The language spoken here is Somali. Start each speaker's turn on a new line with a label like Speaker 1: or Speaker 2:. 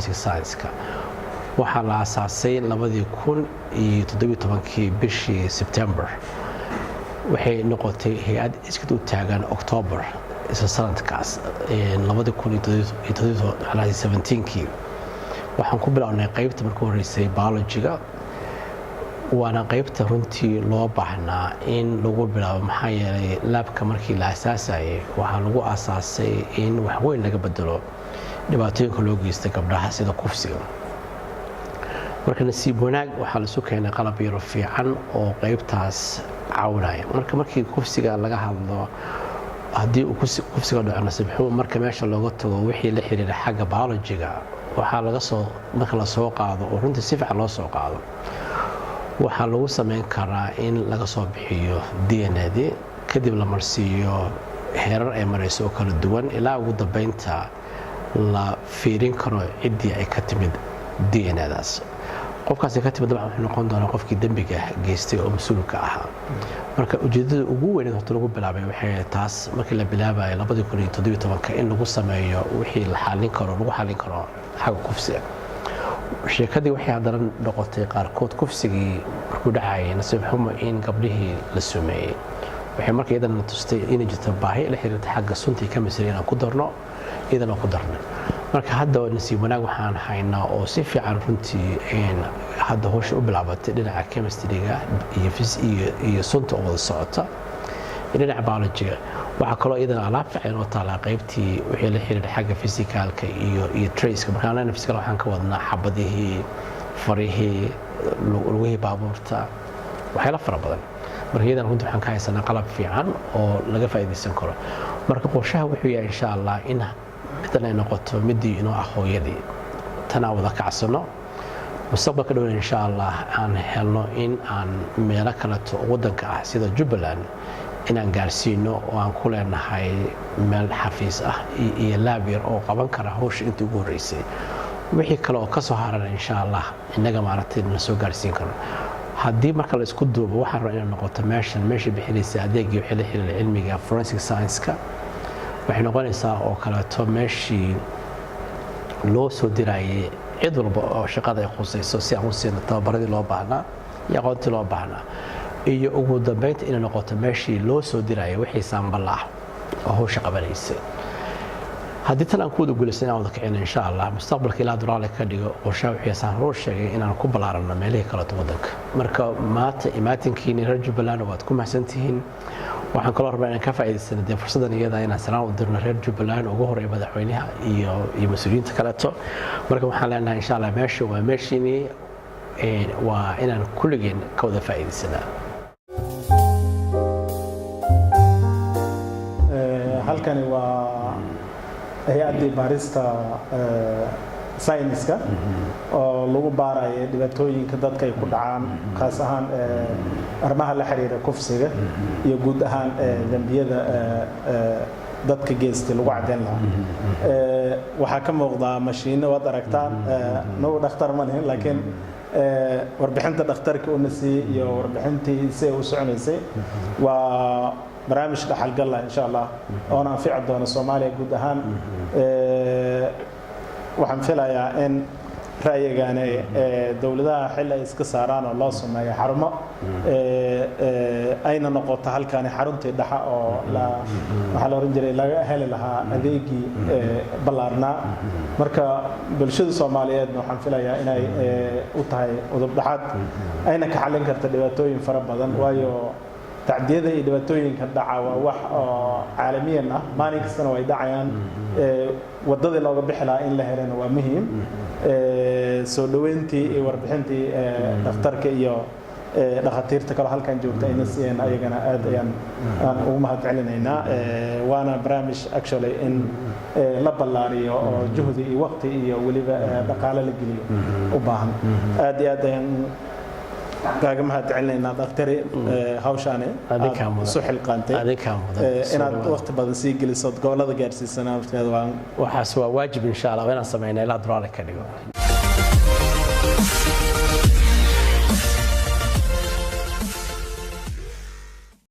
Speaker 1: forensic science-ka waxaa la aasaasay 2017 bishii September waxay noqotay hay'ad iskad u taagan October isla sanadkaas 2017 waxaan ku bilownay qaybta markii horeysay biology-ga waana qaybta runtii loo baahnaa in lagu bilaabo maxaa yeelay laabka markii la aasaasayay waxaa lagu aasaasay in wax weyn laga bedelo dhibaatooyinka loo geystay gabdhaha sida kufsiga marka nasiib wanaag waxaa la soo keenay qalab yaro fiican oo qaybtaas caawinaya markii kufsiga laga hadlo haddii uu kufsiga dhaco nasiib xumo marka meesha looga tago wixii la xiriira xagga biology-ga waxaa marka la soo qaado oo runtii si fiican loo soo qaado waxaa lagu samayn karaa in laga soo bixiyo DNA kadib la marsiiyo heerar ay marayso oo kala duwan ilaa ugu dambeynta la fiirin karo ciddii ay ka timid DNA-daas qofkaasi ka timid wuxuu noqon doonaa qofkii dambiga geystay oo mas'uulka ahaa marka ujeedada ugu weyn ee lagu bilaabay waxay taas markii la bilaabayay 2017 in lagu sameeyo wixii la xalin karo xagga kufsiga sheekadii waxay haddana noqotay qaarkood kufsigii markuu dhacayay nasiib xumo in gabdhihii la sumeeyey waxay marka iyadana tustay inay jirto baahi la xiriirta xagga suntii ka misri inaan ku darno iyadana ku darnay marka hadda nasiib wanaag waxaan haynaa oo si fiican runtii hadda hawsha u bilaabatay dhinaca chemistry-ga iyo sunta oo wada socota dhinaca biology-ga waxaa kaloo iyadana alaab fiican oo taala qaybtii wixii la xiriira xagga physicalka iyo trace-ka marka aan physical waxaan ka wadnaa xabadihii farihii lugihii baabuurta waxyaalo fara badan marka iyadana runtii waxaan ka haysanaa qalab fiican oo laga faa'iidaysan karo marka qorshaha wuxuu yahay insha Allah in midan ay noqoto midii inoo ah hooyadii tana wada kacsano mustaqbalka dhow insha Allah aan helno in aan meelo kale wadanka ah sida Jubbaland inaan gaarsiino oo aan ku leenahay meel xafiis ah iyo laab yar oo qaban kara hawsha intii ugu horeysay wixii kale oo ka soo haran insha Allah inaga maaragtay la soo gaarsiin karo haddii marka la isku duubo waxaan rabaa inay noqoto meesha bixinaysa adeegii wixii la xiriira cilmiga forensic science-ka waxay noqonaysaa oo kaleeto meeshii loo soo dirayay cid walba oo shaqada ay khusayso si aan u siino tababaradii loo baahnaa iyo aqoontii loo baahnaa iyo ugu dambeynta inay noqoto meeshii loo soo dirayay wixii saambal ah oo hawsha qabanaysay haddii tan aan ku wada guulaysan inaan wada kicino insha Allah mustaqbalka ilaa duraale ka dhigo qorshaha wixii loo sheegay inaan ku balaaranno meelaha kale wadanka marka maanta imaatinkiina reer Jubbaland waad ku mahadsantihiin waxaan kaloo rabaa inaan ka faa'iidaysano fursadan iyada inaan salaan u dirno reer Jubbaland ugu horeeya madaxweynaha iyo mas'uuliyiinta kaleeto marka waxaan leenahay insha Allah meesha waa meeshii waa inaan kulligeen ka wada faa'iidaysanaa
Speaker 2: halkani waa hay'adii baarista sayniska oo lagu baarayo dhibaatooyinka dadka ay ku dhacaan khaas ahaan arrimaha la xiriira kufsiga iyo guud ahaan dambiyada dadka geystay lagu cadeyn lahaa waxaa ka muuqda mashiino wad aragtaan nagu dhakhtar ma lihin laakiin warbixinta dhakhtarka uu nasiiyey iyo warbixintii si u soconaysay waa barnaamij dhaxalgal ah insha Allah oo anfici doona Soomaaliya guud ahaan waxaan filayaa in ra'yigan dawladaha xil ay iska saaraan oo loo sameeyo xarumo ayna noqoto halkan xaruntii dhaxa oo waxa la oran jiray laga heli lahaa adeegii ballaarna marka bulshada Soomaaliyeed waxaan filayaa inay u tahay udub dhaxad ayna ka xalin karto dhibaatooyin fara badan waayo تعديده dhibaatooyinka dhaca waa wax caalamiyan ah maalin kasta way dhacayaan wadada looga bixilaa in la helana waa muhiim soo dhaweyntii iyo warbixintii dhakhtarka iyo dhakhaatiirta kale halkan joogta in siiyeen ayagana aad ayaan ugu mahadcelinaynaa waana barnaamij actually in la ballaariyo oo juhdi iyo waqti iyo waliba dhaqaale la geliyo u baahan aad iyo aad ayaan kaaga mahadcelinaynaa dhaktari hawshaane soo xilqaantay inaad waqti badan sii geliso gobolada gaarsiisanaa
Speaker 1: waxaas waa waajib insha Allah inaan sameeyno ilaa duraale ka dhigo